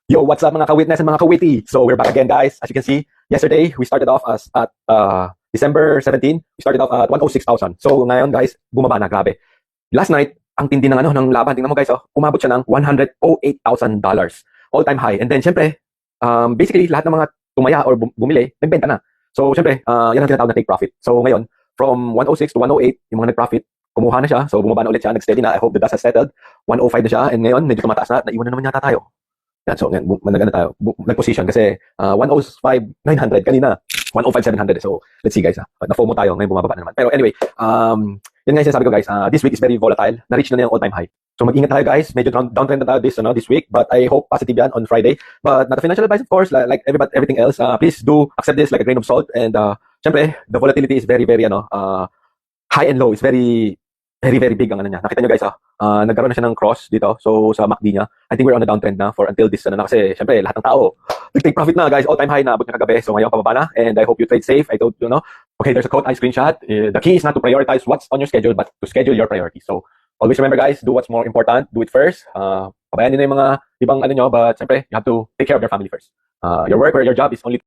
Yo, what's up mga ka-witness and mga ka-witty? So we're back again, guys. As you can see, yesterday we started off at December 17. We started off at 106,000. So ngayon, guys, bumaba na, grabe. Last night, ang tindi ng laban. Tingnan mo, guys, umabot siya ng $108,000. All-time high. And then syempre, basically lahat ng mga tumaya or bumili, nagbenta na. So syempre, yan ang tinatawag na take profit. So ngayon, from 106 to 108, yung mga nag-profit, kumuha na siya. So bumaba na ulit siya, nag-steady na. I hope the dust has settled. 105 na siya, and ngayon medyo tumataas na. Naiwan na naman yata tayo. Yan, so nag-position kasi 105,900 kanina, 105,700. So let's see, guys, na-FOMO tayo, ngayon bumababa na naman. Pero anyway, yan nga yung sinasabi ko, guys, this week is very volatile. Na-reach na yung all-time high. So mag-ingat tayo, guys. Medyo downtrend na tayo this week, but I hope positive yan on Friday. But not a financial advice, of course, like everything else. Please do accept this like a grain of salt. And syempre, the volatility is very high and low. It's very big ang ano niya. Nakita nyo, guys, nagkaroon na siya ng cross dito. So sa MACD niya, I think we're on a downtrend na for until this na kasi syempre lahat ng tao nag-take profit na, guys. All-time high na abot na kagabi. So ngayon pababa na, and I hope you trade safe. I told you, okay, there's a quote I screenshot. The key is not to prioritize what's on your schedule, but to schedule your priorities. So always remember, guys, do what's more important. Do it first. Pabayaan nyo na yung mga ibang ano nyo, but syempre you have to take care of your family first. Your work or your job is only